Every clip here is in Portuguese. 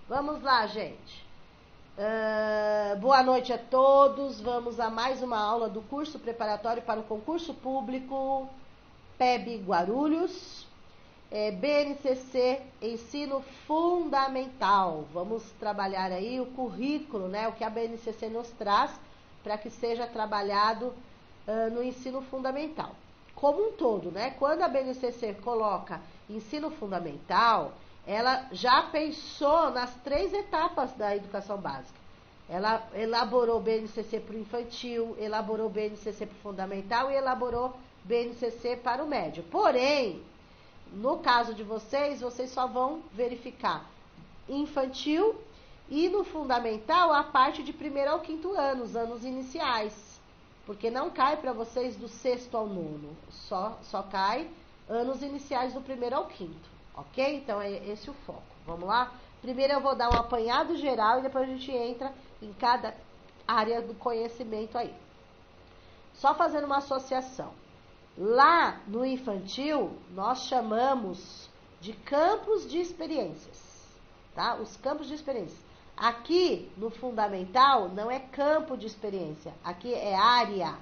Vamos lá, gente. Boa noite a todos. Vamos a mais uma aula do curso preparatório para o concurso público PEB Guarulhos, BNCC Ensino Fundamental. Vamos trabalhar aí o currículo, né? O que a BNCC nos traz para que seja trabalhado no ensino fundamental. Como um todo, né? Quando a BNCC coloca ensino fundamental, ela já pensou nas 3 etapas da educação básica. Ela elaborou o BNCC para o infantil, elaborou o BNCC para o fundamental e elaborou BNCC para o médio. Porém, no caso de vocês só vão verificar infantil e no fundamental a parte de 1º ao 5º ano, os anos iniciais. Porque não cai para vocês do 6º ao 9º, só cai anos iniciais do 1º ao 5º. Ok? Então, é esse o foco. Vamos lá? Primeiro eu vou dar um apanhado geral e depois a gente entra em cada área do conhecimento aí. Só fazendo uma associação. Lá no infantil, nós chamamos de campos de experiências. Tá? Os campos de experiências. Aqui, no fundamental, não é campo de experiência. Aqui é área.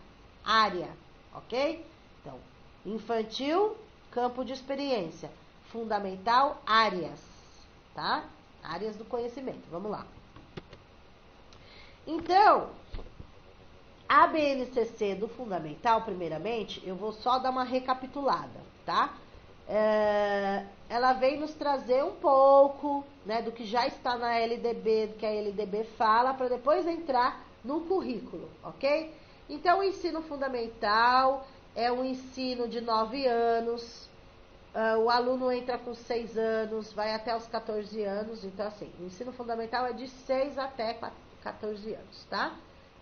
Área. Ok? Então, infantil, campo de experiência. Fundamental, áreas, tá? Áreas do conhecimento, vamos lá. Então, a BNCC do fundamental, primeiramente, eu vou só dar uma recapitulada, tá? Ela vem nos trazer um pouco, né, do que já está na LDB, do que a LDB fala, para depois entrar no currículo, ok? Então, o ensino fundamental é um ensino de 9 anos, o aluno entra com 6 anos, vai até os 14 anos. Então, assim, o ensino fundamental é de 6 até 14 anos, tá?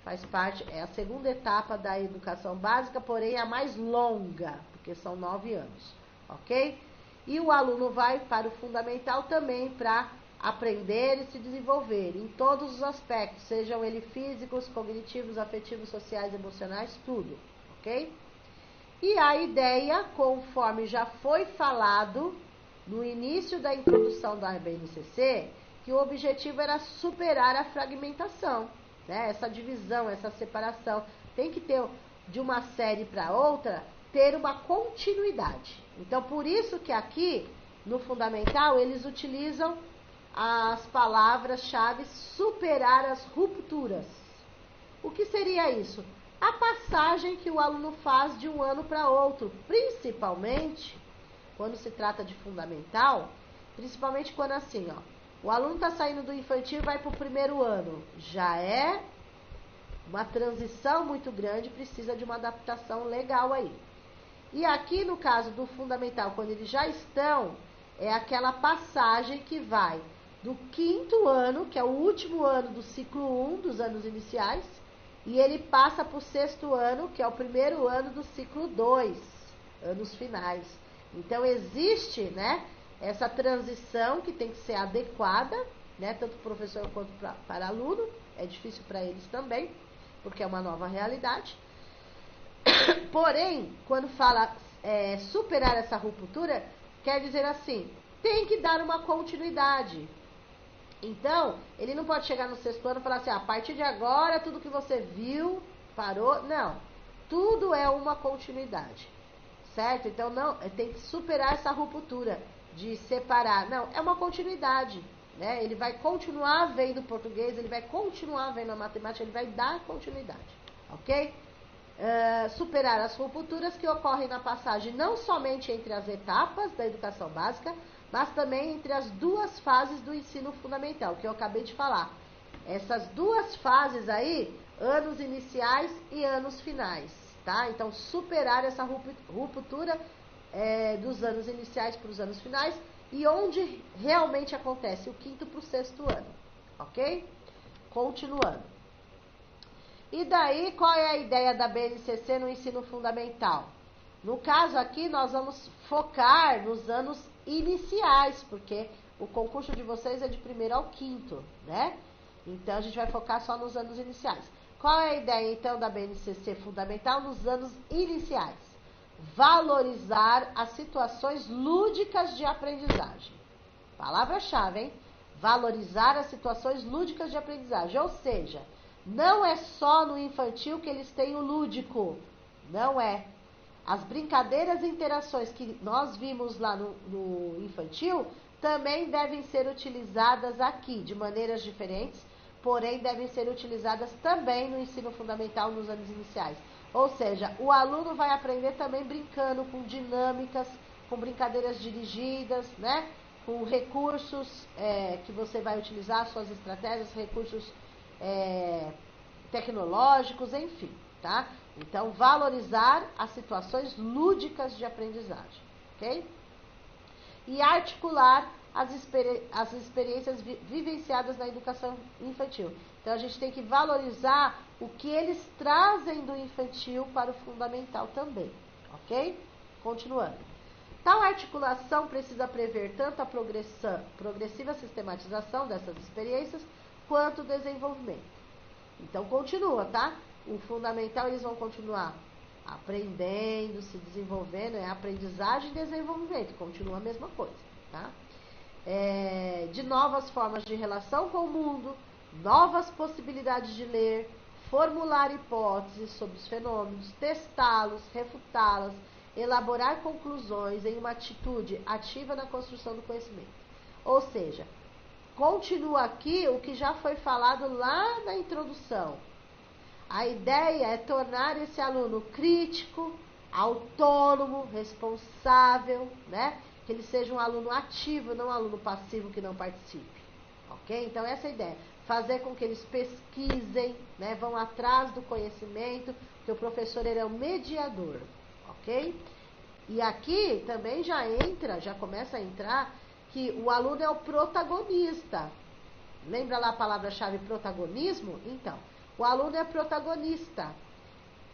Faz parte, é a segunda etapa da educação básica, porém a mais longa, porque são 9 anos, ok? E o aluno vai para o fundamental também para aprender e se desenvolver em todos os aspectos, sejam eles físicos, cognitivos, afetivos, sociais, emocionais, tudo, ok? E a ideia, conforme já foi falado no início da introdução da BNCC, que o objetivo era superar a fragmentação, né? Essa divisão, essa separação. Tem que ter, de uma série para outra, ter uma continuidade. Então, por isso que aqui, no fundamental, eles utilizam as palavras-chave superar as rupturas. O que seria isso? A passagem que o aluno faz de um ano para outro, principalmente quando se trata de fundamental, principalmente quando assim, ó, o aluno está saindo do infantil e vai para o 1º ano, já é uma transição muito grande, precisa de uma adaptação legal aí. E aqui no caso do fundamental, quando eles já estão, é aquela passagem que vai do 5º ano, que é o último ano do ciclo 1 dos anos iniciais, e ele passa para o 6º ano, que é o 1º ano do ciclo 2, anos finais. Então, existe, né, essa transição que tem que ser adequada, né, tanto para o professor quanto para aluno. É difícil para eles também, porque é uma nova realidade. Porém, quando fala superar essa ruptura, quer dizer assim, tem que dar uma continuidade. Então, ele não pode chegar no 6º ano e falar assim, a partir de agora, tudo que você viu, parou. Não, tudo é uma continuidade, certo? Então, não, tem que superar essa ruptura de separar. Não, é uma continuidade, né? Ele vai continuar vendo português, ele vai continuar vendo a matemática, ele vai dar continuidade, ok? Superar as rupturas que ocorrem na passagem não somente entre as etapas da educação básica, mas também entre as 2 fases do ensino fundamental, que eu acabei de falar. Essas 2 fases aí, anos iniciais e anos finais, tá? Então, superar essa ruptura dos anos iniciais para os anos finais e onde realmente acontece o 5º para o 6º ano, ok? Continuando. E daí, qual é a ideia da BNCC no ensino fundamental? No caso aqui, nós vamos focar nos anos iniciais, porque o concurso de vocês é de 1º ao 5º, né? Então, a gente vai focar só nos anos iniciais. Qual é a ideia, então, da BNCC fundamental nos anos iniciais? Valorizar as situações lúdicas de aprendizagem. Palavra-chave, hein? Valorizar as situações lúdicas de aprendizagem. Ou seja, não é só no infantil que eles têm o lúdico. Não é. As brincadeiras e interações que nós vimos lá no infantil também devem ser utilizadas aqui, de maneiras diferentes, porém devem ser utilizadas também no ensino fundamental nos anos iniciais. Ou seja, o aluno vai aprender também brincando com dinâmicas, com brincadeiras dirigidas, né? Com recursos que você vai utilizar, suas estratégias, recursos tecnológicos, enfim, tá? Então, valorizar as situações lúdicas de aprendizagem, ok? E articular as experiências vivenciadas na educação infantil. Então, a gente tem que valorizar o que eles trazem do infantil para o fundamental também, ok? Continuando. Tal articulação precisa prever tanto a progressiva sistematização dessas experiências, quanto o desenvolvimento. Então, continua, tá? O fundamental, eles vão continuar aprendendo, se desenvolvendo, é aprendizagem e desenvolvimento, continua a mesma coisa, tá? De novas formas de relação com o mundo, novas possibilidades de ler, formular hipóteses sobre os fenômenos, testá-los, refutá-las, elaborar conclusões em uma atitude ativa na construção do conhecimento. Ou seja, continua aqui o que já foi falado lá na introdução. A ideia é tornar esse aluno crítico, autônomo, responsável, né? Que ele seja um aluno ativo, não um aluno passivo que não participe. Ok? Então, essa é a ideia. Fazer com que eles pesquisem, né? Vão atrás do conhecimento, porque o professor ele é o mediador. Ok? E aqui também já começa a entrar que o aluno é o protagonista. Lembra lá a palavra-chave protagonismo? Então, o aluno é protagonista.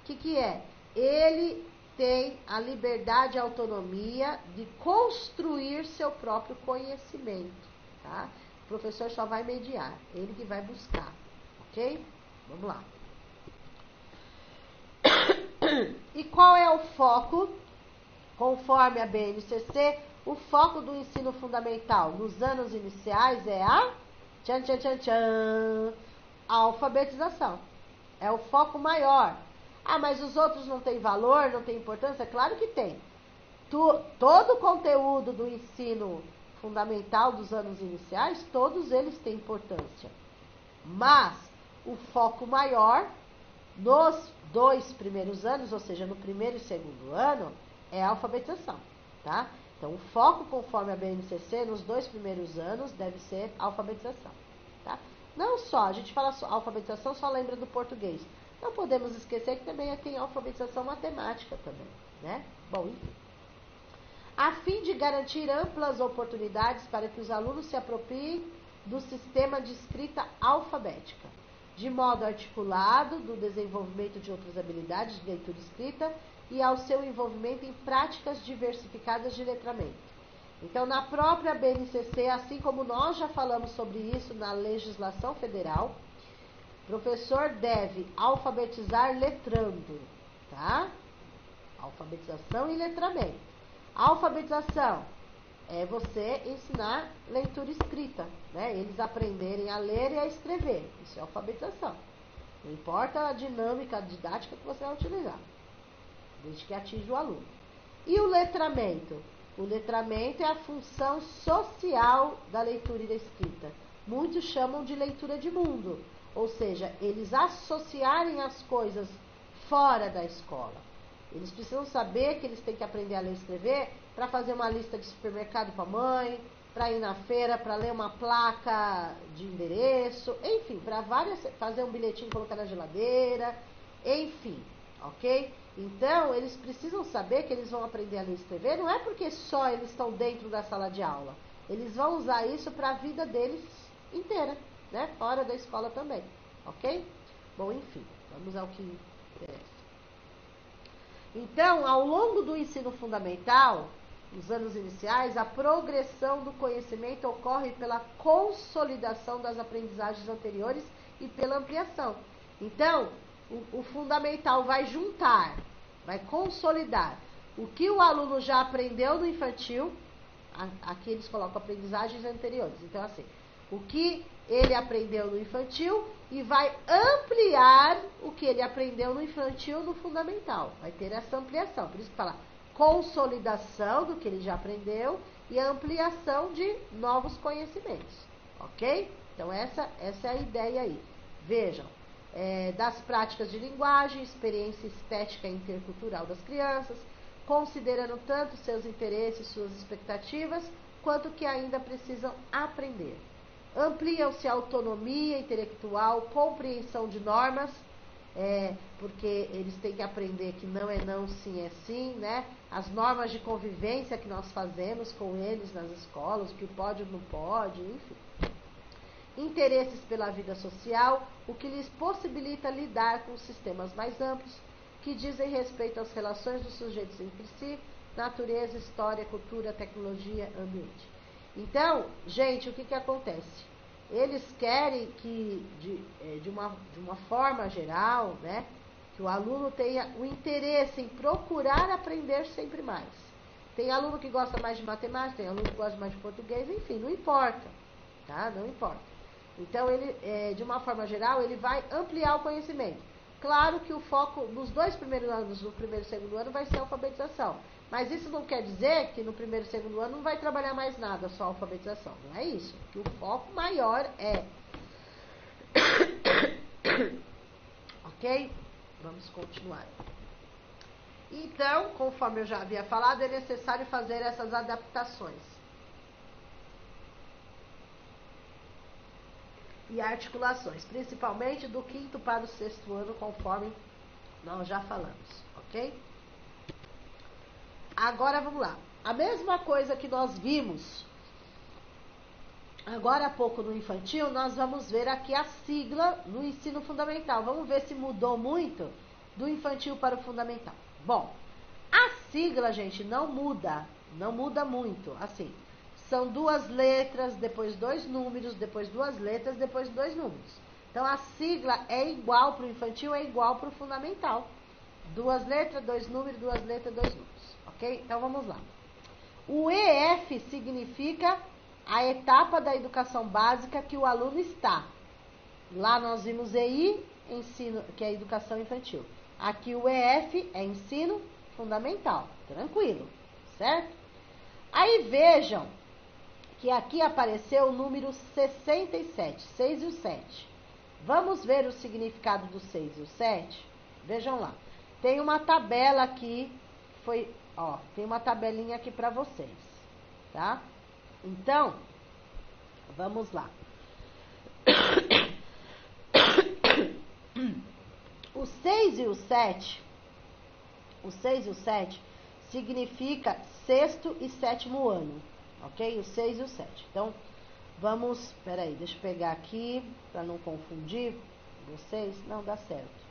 O que é? Ele tem a liberdade e a autonomia de construir seu próprio conhecimento, tá? O professor só vai mediar, ele que vai buscar, ok? Vamos lá. E qual é o foco? Conforme a BNCC, o foco do ensino fundamental nos anos iniciais é a a alfabetização. É o foco maior. Ah, mas os outros não têm valor, não têm importância? Claro que tem. Todo o conteúdo do ensino fundamental dos anos iniciais, todos eles têm importância. Mas o foco maior nos 2 primeiros anos, ou seja, no primeiro e segundo ano, é a alfabetização, tá? Então, o foco, conforme a BNCC, nos 2 primeiros anos, deve ser a alfabetização, tá? Não só, a gente fala alfabetização, só lembra do português. Não podemos esquecer que também tem alfabetização matemática também, né? Bom, enfim. A fim de garantir amplas oportunidades para que os alunos se apropriem do sistema de escrita alfabética, de modo articulado do desenvolvimento de outras habilidades de leitura e escrita e ao seu envolvimento em práticas diversificadas de letramento. Então, na própria BNCC, assim como nós já falamos sobre isso na legislação federal, o professor deve alfabetizar letrando, tá? Alfabetização e letramento. Alfabetização é você ensinar leitura e escrita, né? Eles aprenderem a ler e a escrever. Isso é alfabetização. Não importa a dinâmica, a didática que você vai utilizar, desde que atinja o aluno. E o letramento? O letramento é a função social da leitura e da escrita. Muitos chamam de leitura de mundo, ou seja, eles associarem as coisas fora da escola. Eles precisam saber que eles têm que aprender a ler e escrever para fazer uma lista de supermercado com a mãe, para ir na feira, para ler uma placa de endereço, enfim, para fazer um bilhetinho e colocar na geladeira, enfim, ok? Então, eles precisam saber que eles vão aprender a ler e escrever, não é porque só eles estão dentro da sala de aula. Eles vão usar isso para a vida deles inteira, né? Fora da escola também, ok? Bom, enfim, vamos ao que interessa. Então, ao longo do ensino fundamental, nos anos iniciais, a progressão do conhecimento ocorre pela consolidação das aprendizagens anteriores e pela ampliação. Então, o fundamental vai juntar, vai consolidar o que o aluno já aprendeu no infantil. Aqui eles colocam aprendizagens anteriores. Então, assim, o que ele aprendeu no infantil e vai ampliar o que ele aprendeu no infantil no fundamental. Vai ter essa ampliação. Por isso que fala consolidação do que ele já aprendeu e ampliação de novos conhecimentos. Ok? Então, essa é a ideia aí. Vejam, das práticas de linguagem, experiência estética e intercultural das crianças, considerando tanto seus interesses, suas expectativas, quanto que ainda precisam aprender. Ampliam-se a autonomia intelectual, compreensão de normas, porque eles têm que aprender que não é não, sim é sim, né? As normas de convivência que nós fazemos com eles nas escolas, o que pode ou não pode, enfim. Interesses pela vida social, o que lhes possibilita lidar com sistemas mais amplos, que dizem respeito às relações dos sujeitos entre si, natureza, história, cultura, tecnologia, ambiente. Então, gente, o que acontece? Eles querem que, de uma forma geral, né, que o aluno tenha o interesse em procurar aprender sempre mais. Tem aluno que gosta mais de matemática, tem aluno que gosta mais de português, enfim, não importa, tá? Não importa. Então, ele, de uma forma geral, ele vai ampliar o conhecimento. Claro que o foco nos 2 primeiros anos, no primeiro e segundo ano, vai ser a alfabetização. Mas isso não quer dizer que no primeiro e segundo ano não vai trabalhar mais nada, só a alfabetização. Não é isso. Que o foco maior é. Ok? Vamos continuar. Então, conforme eu já havia falado, é necessário fazer essas adaptações. E articulações, principalmente do 5º para o 6º ano, conforme nós já falamos, ok? Agora vamos lá. A mesma coisa que nós vimos agora há pouco no infantil, nós vamos ver aqui a sigla no ensino fundamental. Vamos ver se mudou muito do infantil para o fundamental. Bom, a sigla, gente, não muda muito, assim. São 2 letras, depois 2 números, depois 2 letras, depois 2 números. Então, a sigla é igual para o infantil, é igual para o fundamental. 2 letras, 2 números, 2 letras, 2 números. Ok? Então, vamos lá. O EF significa a etapa da educação básica que o aluno está. Lá nós vimos EI, ensino, que é a educação infantil. Aqui o EF é ensino fundamental. Tranquilo, certo? Aí vejam que aqui apareceu o número 67, 6 e o 7. Vamos ver o significado do 6 e o 7? Vejam lá. Tem uma tabela aqui, tem uma tabelinha aqui para vocês, tá? Então, vamos lá. O 6 e o 7, significa 6º e 7º ano, ok? O 6 e o 7. Então, vamos, peraí, deixa eu pegar aqui, para não confundir vocês. Não, dá certo.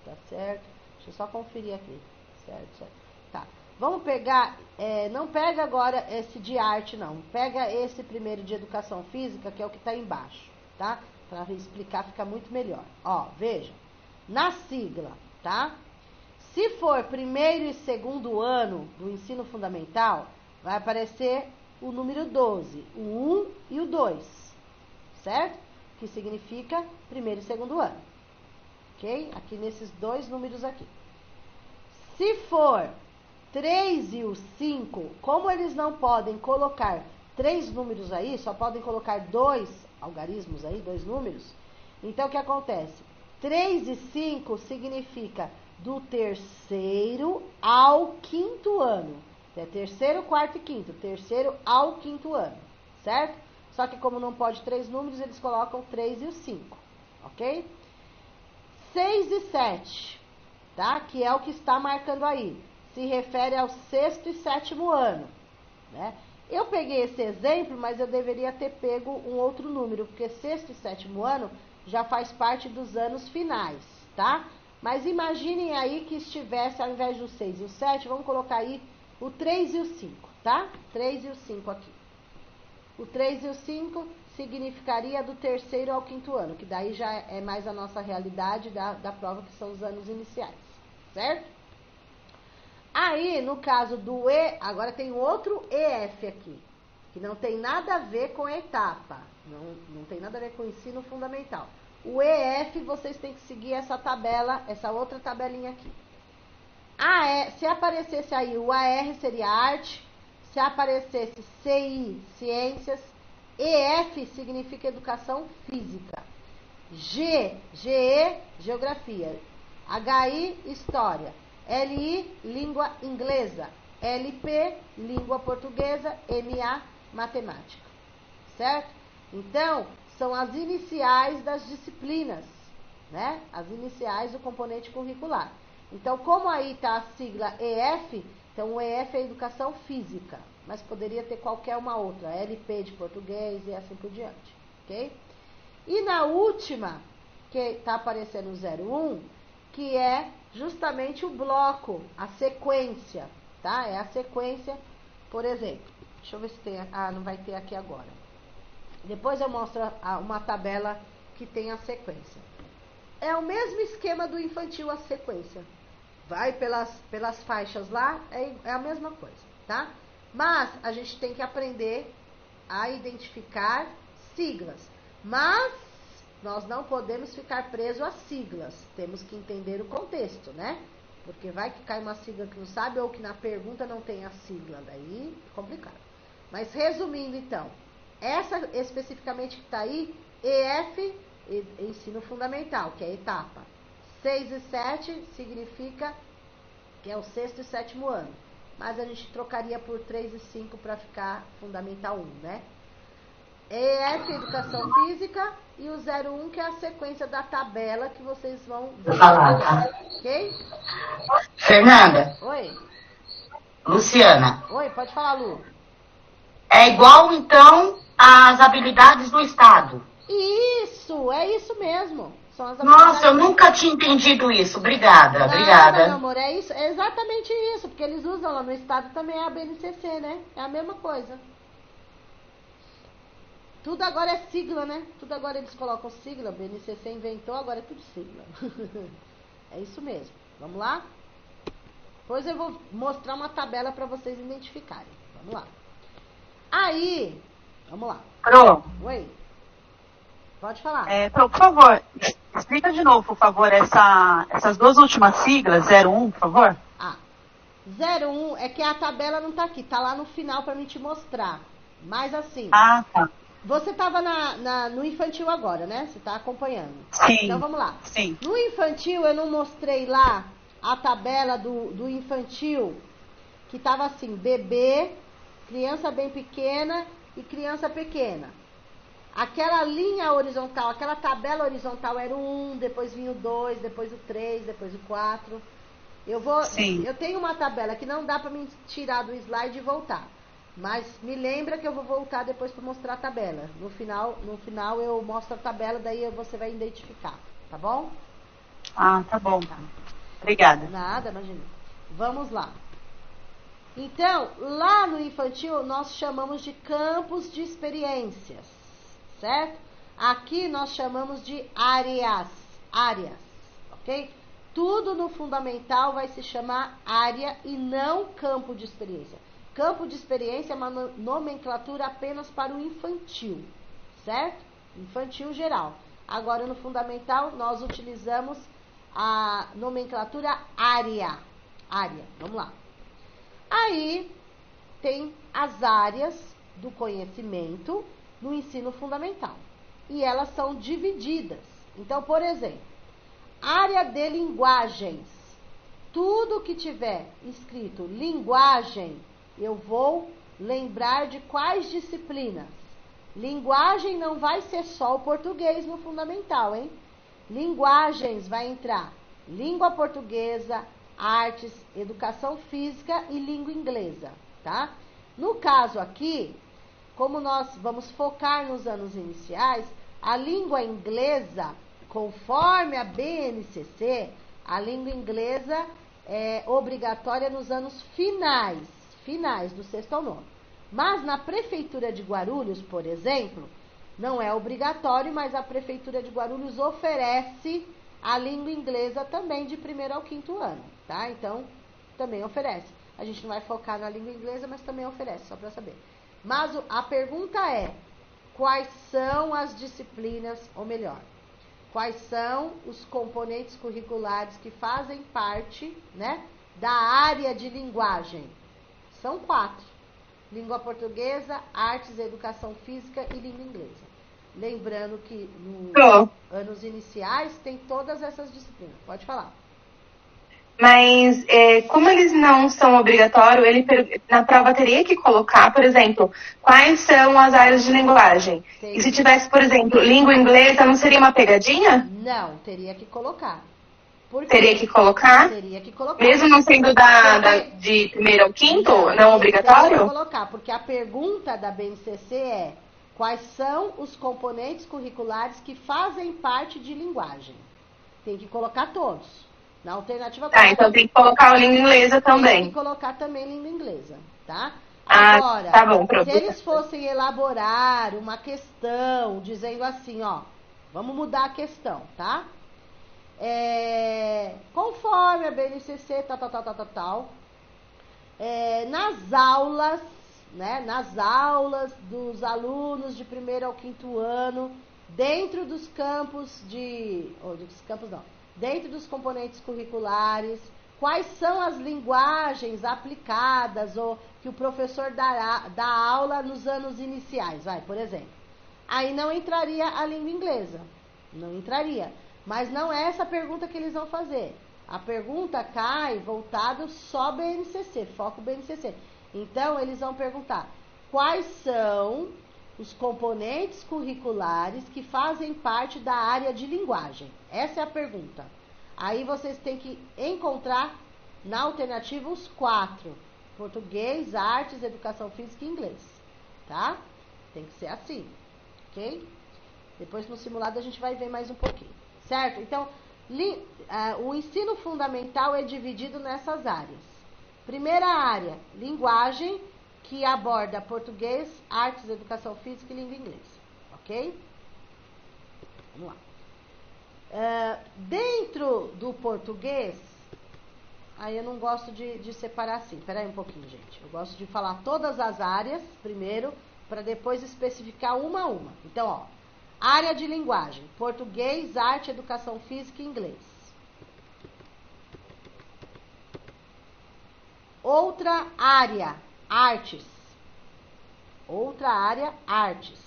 Tá certo? Deixa eu só conferir aqui. Certo. Tá. Vamos pegar, não pega agora esse de arte, não. Pega esse primeiro de educação física, que é o que está embaixo, tá? Para explicar fica muito melhor. Ó, veja. Na sigla, tá? Se for primeiro e segundo ano do ensino fundamental, vai aparecer o número 12, o 1 e o 2, certo? Que significa primeiro e segundo ano. Ok? Aqui nesses 2 números aqui. Se for 3 e o 5, como eles não podem colocar 3 números aí, só podem colocar 2 algarismos aí, 2 números, então o que acontece? 3 e 5 significa do 3º ao 5º ano. É 3º, 4º e 5º. 3º ao 5º ano, certo? Só que como não pode 3 números, eles colocam 3 e o 5, ok? 6 e 7, tá? Que é o que está marcando aí. Se refere ao 6º e 7º ano, né? Eu peguei esse exemplo, mas eu deveria ter pego um outro número, porque 6º e 7º ano já faz parte dos anos finais, tá? Mas imaginem aí que estivesse, ao invés do 6 e o 7, vamos colocar aí o 3 e o 5, tá? 3 e o 5 aqui. O 3 e o 5 significaria do 3º ao 5º ano, que daí já é mais a nossa realidade da prova, que são os anos iniciais, certo? Aí, no caso do E, agora tem outro EF aqui. que não tem nada a ver com a etapa, não tem nada a ver com o ensino fundamental. O EF, vocês têm que seguir essa tabela, essa outra tabelinha aqui. Se aparecesse aí o AR seria arte, se aparecesse CI, ciências, EF significa educação física, GE, geografia, HI, história, LI, língua inglesa, LP, língua portuguesa, MA, matemática, certo? Então, são as iniciais das disciplinas, né? As iniciais do componente curricular. Então, como aí está a sigla EF, então o EF é educação física, mas poderia ter qualquer uma outra, LP de português e assim por diante, ok? E na última, que está aparecendo o 01, que é justamente o bloco, a sequência, tá? É a sequência, por exemplo, deixa eu ver se tem, não vai ter aqui agora. Depois eu mostro uma tabela que tem a sequência. É o mesmo esquema do infantil, a sequência. Vai pelas faixas lá, é a mesma coisa, tá? Mas a gente tem que aprender a identificar siglas. Mas nós não podemos ficar presos às siglas. Temos que entender o contexto, né? Porque vai que cai uma sigla que não sabe ou que na pergunta não tem a sigla. Daí é complicado. Mas resumindo então, essa especificamente que está aí, EF, ensino fundamental, que é a etapa. 6 e 7 significa que é o 6º e 7º ano. Mas a gente trocaria por 3 e 5 para ficar fundamental 1, né? EF, educação física, e o 01, que é a sequência da tabela que vocês vão ver. Ok? Fernanda. Oi. Luciana. Oi, pode falar, Lu. É igual, então, às habilidades do Estado. Isso, é isso mesmo. São as Nossa, eu nunca tinha entendido isso. Obrigada, obrigada. Meu amor, é isso, é exatamente isso, porque eles usam lá no Estado também a BNCC, né? É a mesma coisa. Tudo agora é sigla, né? Tudo agora eles colocam sigla, BNCC inventou, agora é tudo sigla. É isso mesmo. Vamos lá? Depois eu vou mostrar uma tabela para vocês identificarem. Vamos lá. Aí, vamos lá. Pro. Oi. Pode falar. Pro, por favor, explica de novo, por favor, essas duas últimas siglas, 01, por favor. 01 é que a tabela não tá aqui, tá lá no final para mim te mostrar. Mas assim. Tá. Você estava no infantil agora, né? Você está acompanhando. Sim. Então vamos lá. Sim. No infantil eu não mostrei lá a tabela do infantil, que estava assim, bebê, criança bem pequena e criança pequena. Aquela linha horizontal, aquela tabela horizontal era o 1, depois vinha o 2, depois o 3, depois o 4. Eu tenho uma tabela que não dá para me tirar do slide e voltar. Mas me lembra que eu vou voltar depois para mostrar a tabela. No final eu mostro a tabela, daí você vai identificar, tá bom? Tá bom. Tá. Obrigada. Nada, imagina. Vamos lá. Então, lá no infantil, nós chamamos de campos de experiências, certo? Aqui nós chamamos de áreas, ok? Tudo no fundamental vai se chamar área e não campo de experiência. Campo de experiência é uma nomenclatura apenas para o infantil, certo? Infantil geral. Agora, no fundamental, nós utilizamos a nomenclatura área. Vamos lá. Aí, tem as áreas do conhecimento no ensino fundamental. E elas são divididas. Então, por exemplo, área de linguagens. Tudo que tiver escrito linguagem, eu vou lembrar de quais disciplinas. Linguagem não vai ser só o português no fundamental, hein? Linguagens vai entrar língua portuguesa, artes, educação física e língua inglesa, tá? No caso aqui, como nós vamos focar nos anos iniciais, a língua inglesa, conforme a BNCC, a língua inglesa é obrigatória nos anos finais do 6º ao 9º. Mas na Prefeitura de Guarulhos, por exemplo, não é obrigatório, mas a Prefeitura de Guarulhos oferece a língua inglesa também de 1º ao 5º ano, tá? Então, também oferece. A gente não vai focar na língua inglesa, mas também oferece, só para saber. Mas a pergunta é, quais são as disciplinas, ou melhor, quais são os componentes curriculares que fazem parte, né, da área de linguagem? São 4. Língua portuguesa, artes, educação física e língua inglesa. Lembrando que nos anos iniciais tem todas essas disciplinas. Pode falar. Mas, como eles não são obrigatórios, na prova teria que colocar, por exemplo, quais são as áreas de linguagem. E se tivesse, por exemplo, língua inglesa, não seria uma pegadinha? Não, teria que colocar. Teria que colocar? Teria que colocar. Mesmo não sendo de primeiro ao quinto, não obrigatório? Teria que colocar, porque a pergunta da BNCC é quais são os componentes curriculares que fazem parte de linguagem. Tem que colocar todos. Na alternativa... então tem que colocar a língua inglesa também. Tem que colocar também língua inglesa, tá? Agora, tá bom, pronto. Se eles fossem elaborar uma questão dizendo assim, ó, vamos mudar a questão, tá? Conforme a BNCC, tal, nas aulas, né, nas aulas dos alunos de 1º ao 5º ano, dentro dos dentro dos componentes curriculares, quais são as linguagens aplicadas ou que o professor dá aula nos anos iniciais, por exemplo. Aí não entraria a língua inglesa, não entraria. Mas não é essa a pergunta que eles vão fazer. A pergunta cai voltado só BNCC, foco BNCC. Então, eles vão perguntar quais são os componentes curriculares que fazem parte da área de linguagem. Essa é a pergunta. Aí vocês têm que encontrar na alternativa os 4. Português, artes, educação física e inglês. Tá? Tem que ser assim. Ok? Depois no simulado a gente vai ver mais um pouquinho. Certo? Então, o ensino fundamental é dividido nessas áreas. Primeira área, linguagem, que aborda português, artes, educação física e língua inglesa. Ok? Vamos lá. Dentro do português, aí eu não gosto de separar assim. Espera aí um pouquinho, gente. Eu gosto de falar todas as áreas primeiro, para depois especificar uma a uma. Então, ó, área de linguagem, português, arte, educação física e inglês. Outra área, artes. Outra área, artes.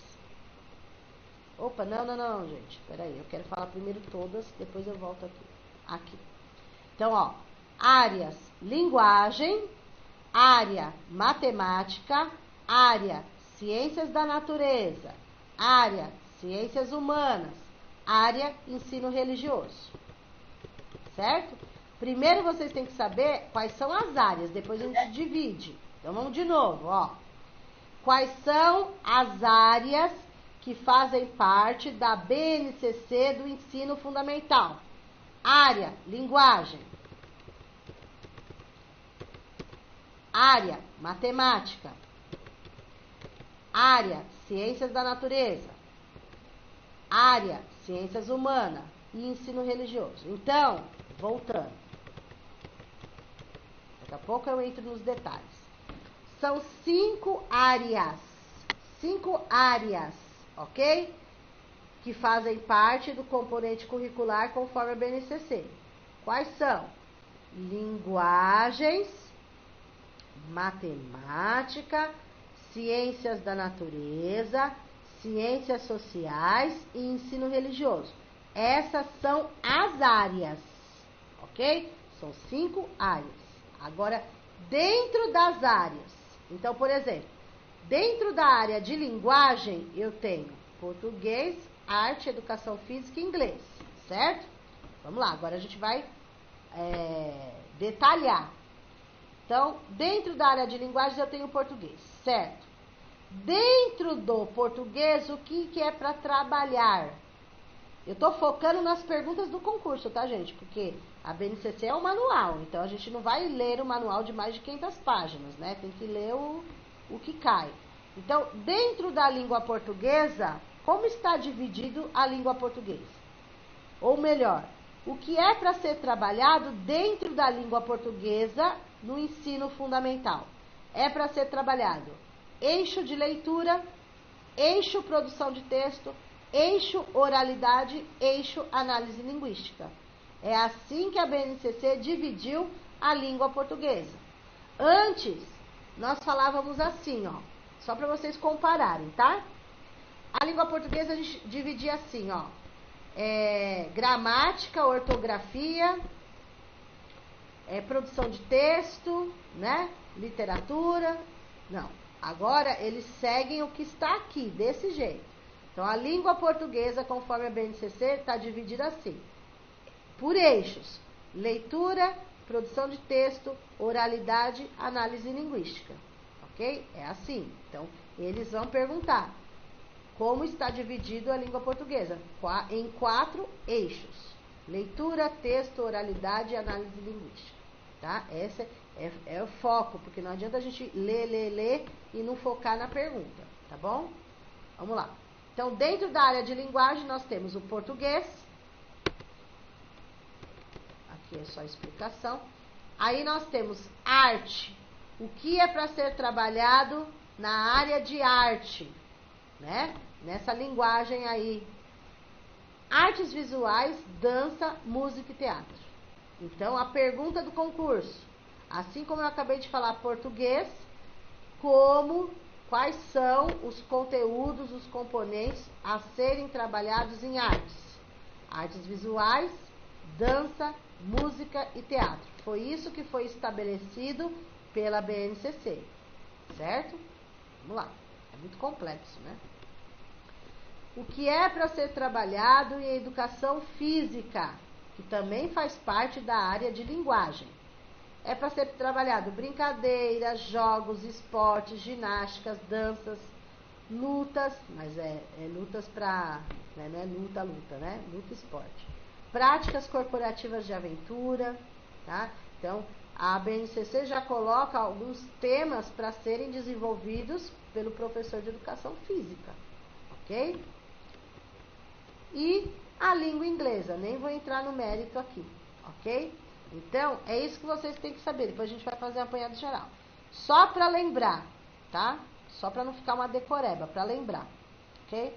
Opa, não, gente. Peraí, eu quero falar primeiro todas, depois eu volto aqui. Então, ó, áreas, linguagem, área, matemática, área, ciências da natureza, área, ciências humanas, área, ensino religioso. Certo? Primeiro vocês têm que saber quais são as áreas, depois a gente divide. Então vamos de novo, ó. Quais são as áreas que fazem parte da BNCC do ensino fundamental? Área, linguagem. Área, matemática. Área, ciências da natureza. Área, ciências humanas e ensino religioso. Então, voltando. Daqui a pouco eu entro nos detalhes. São 5 áreas. 5 áreas, ok? Que fazem parte do componente curricular conforme a BNCC. Quais são? Linguagens, matemática, ciências da natureza, ciências sociais e ensino religioso. Essas são as áreas, ok? São 5 áreas. Agora, dentro das áreas, então, por exemplo, dentro da área de linguagem, eu tenho português, arte, educação física e inglês, certo? Vamos lá, agora a gente vai detalhar. Então, dentro da área de linguagens, eu tenho português, certo? Dentro do português, o que é para trabalhar? Eu estou focando nas perguntas do concurso, tá, gente? Porque a BNCC é um manual, então a gente não vai ler o manual de mais de 500 páginas, né? Tem que ler o que cai. Então, dentro da língua portuguesa, como está dividido a língua portuguesa? Ou melhor, o que é para ser trabalhado dentro da língua portuguesa no ensino fundamental? É para ser trabalhado eixo de leitura, eixo produção de texto, eixo oralidade, eixo análise linguística. É assim que a BNCC dividiu a língua portuguesa. Antes, nós falávamos assim, ó, só para vocês compararem, tá? A língua portuguesa a gente dividia assim, ó, gramática, ortografia, produção de texto, né? Literatura. Não, agora eles seguem o que está aqui, desse jeito. Então, a língua portuguesa, conforme a BNCC, está dividida assim, por eixos: leitura, produção de texto, oralidade, análise linguística. Ok? É assim. Então, eles vão perguntar como está dividido a língua portuguesa, em 4 eixos: leitura, texto, oralidade e análise linguística. Tá? Esse é o foco, porque não adianta a gente ler e não focar na pergunta, tá bom? Vamos lá. Então, dentro da área de linguagem, nós temos o português. Aqui é só explicação. Aí nós temos arte. O que é para ser trabalhado na área de arte, né? Nessa linguagem aí. Artes visuais, dança, música e teatro. Então, a pergunta do concurso, assim como eu acabei de falar português, quais são os conteúdos, os componentes a serem trabalhados em artes? Artes visuais, dança, música e teatro. Foi isso que foi estabelecido pela BNCC, certo? Vamos lá, é muito complexo, né? O que é para ser trabalhado em educação física, que também faz parte da área de linguagem. É para ser trabalhado brincadeiras, jogos, esportes, ginásticas, danças, lutas, mas lutas para, né, não é luta, né? Luta e esporte. Práticas corporativas de aventura, tá? Então, a BNCC já coloca alguns temas para serem desenvolvidos pelo professor de educação física, ok? E a língua inglesa, nem vou entrar no mérito aqui, ok? Então, é isso que vocês têm que saber. Depois a gente vai fazer um apanhado geral. Só para lembrar, tá? Só para não ficar uma decoreba, para lembrar, ok?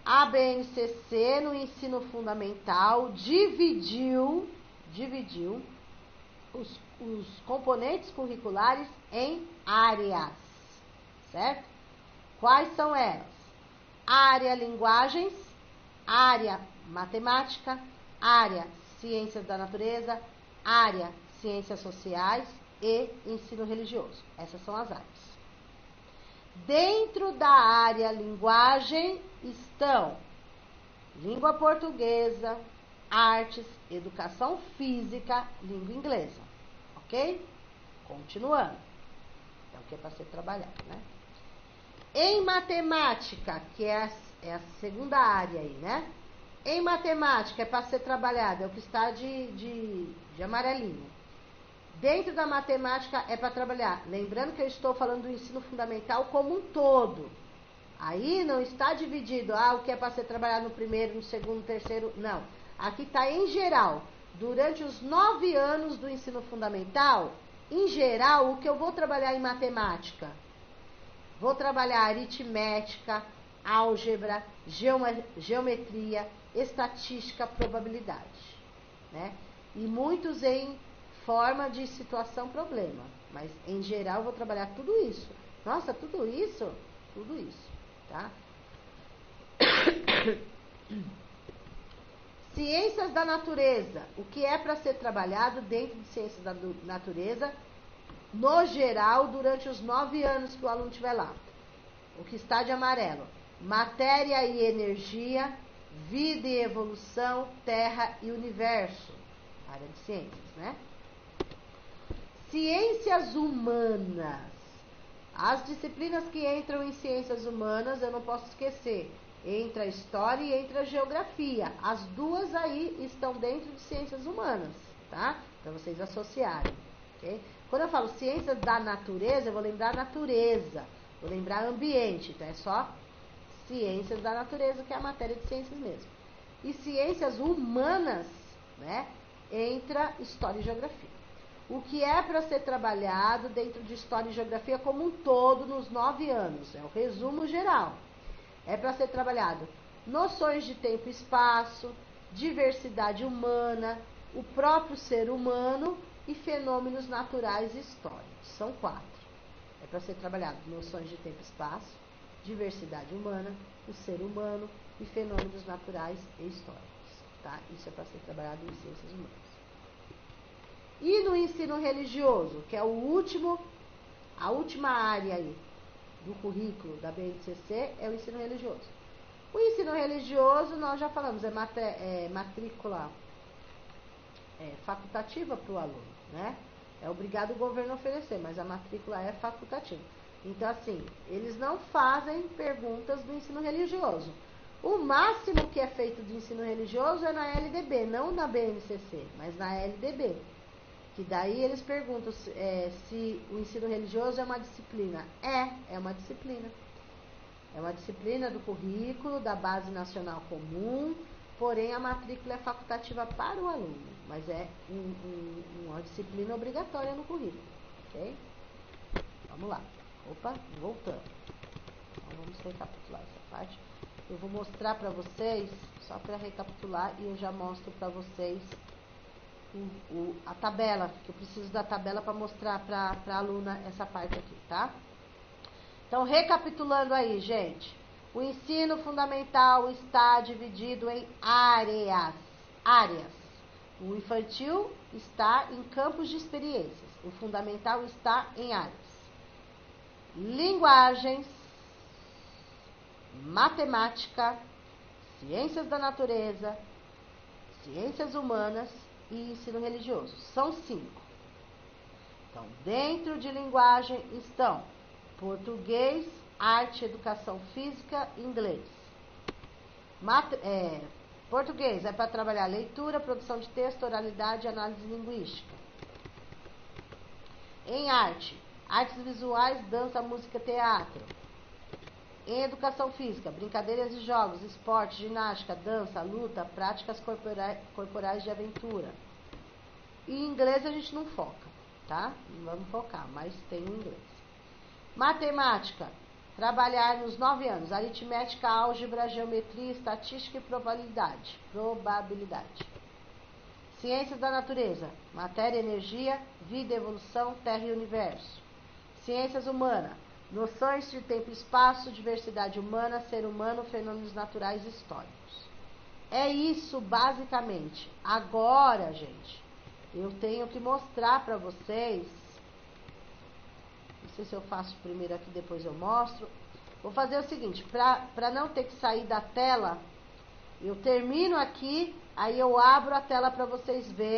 A BNCC, no ensino fundamental, dividiu os componentes curriculares em áreas, certo? Quais são elas? Área linguagens, área matemática, área ciências da natureza, área ciências sociais e ensino religioso. Essas são as áreas. Dentro da área linguagem estão língua portuguesa, artes, educação física, língua inglesa. Ok? Continuando. É o que é para ser trabalhado, né? Em matemática, que é a segunda área aí, né? Em matemática é para ser trabalhado, é o que está de amarelinho. Dentro da matemática é para trabalhar. Lembrando que eu estou falando do ensino fundamental como um todo. Aí não está dividido, o que é para ser trabalhado no primeiro, no segundo, no terceiro, não. Aqui está em geral. Durante os 9 anos do ensino fundamental, em geral, o que eu vou trabalhar em matemática? Vou trabalhar aritmética, álgebra, geometria, estatística, probabilidade, né? E muitos em forma de situação-problema. Mas, em geral, eu vou trabalhar tudo isso. Nossa, tudo isso? Tudo isso, tá? Ciências da natureza. O que é para ser trabalhado dentro de ciências da natureza, no geral, durante os 9 anos que o aluno estiver lá? O que está de amarelo. Matéria e energia, vida e evolução, terra e universo. Área de ciências, né? Ciências humanas. As disciplinas que entram em ciências humanas, eu não posso esquecer. Entra a história e entra a geografia. As duas aí estão dentro de ciências humanas, tá? Para vocês associarem, ok? Quando eu falo ciências da natureza, eu vou lembrar natureza. Vou lembrar ambiente. Então, é só ciências da natureza, que é a matéria de ciências mesmo. E ciências humanas, né? Entra história e geografia. o que é para ser trabalhado dentro de História e Geografia como um todo nos 9 anos. É o resumo geral. É para ser trabalhado noções de tempo e espaço, diversidade humana, o próprio ser humano e fenômenos naturais e históricos. São 4. É para ser trabalhado noções de tempo e espaço, diversidade humana, o ser humano e fenômenos naturais e históricos. Tá? Isso é para ser trabalhado em ciências humanas. E no ensino religioso, que é a última área aí do currículo da BNCC, é o ensino religioso. O ensino religioso, nós já falamos, é matrícula facultativa para o aluno, né? É obrigado o governo a oferecer, mas a matrícula é facultativa. Então, assim, eles não fazem perguntas do ensino religioso. O máximo que é feito do ensino religioso é na LDB, não na BNCC, mas na LDB. Que daí eles perguntam se o ensino religioso é uma disciplina. É uma disciplina. É uma disciplina do currículo, da Base Nacional Comum, porém a matrícula é facultativa para o aluno, mas é uma disciplina obrigatória no currículo, ok? Vamos lá. Opa, voltando. Então, vamos recapitular essa parte. Eu vou mostrar para vocês, só para recapitular, e eu já mostro para vocês a tabela, que eu preciso da tabela para mostrar para a aluna essa parte aqui, tá? Então, recapitulando aí, gente, o ensino fundamental está dividido em áreas. O infantil está em campos de experiências, o fundamental está em áreas. Linguagens, matemática, ciências da natureza, ciências humanas e ensino religioso. São 5. Então, dentro de linguagem estão português, arte, educação física, inglês. Português é para trabalhar leitura, produção de texto, oralidade e análise linguística. Em arte, artes visuais, dança, música, teatro. Em educação física, brincadeiras e jogos, esporte, ginástica, dança, luta, práticas corporais de aventura. E em inglês a gente não foca, tá? Não vamos focar, mas tem o inglês. Matemática, trabalhar nos 9 anos, aritmética, álgebra, geometria, estatística e probabilidade. Ciências da natureza, matéria, energia, vida, evolução, terra e universo. Ciências humanas, noções de tempo e espaço, diversidade humana, ser humano, fenômenos naturais e históricos. É isso, basicamente. Agora, gente, eu tenho que mostrar para vocês. Não sei se eu faço primeiro aqui, depois eu mostro. Vou fazer o seguinte, para não ter que sair da tela, eu termino aqui, aí eu abro a tela para vocês verem.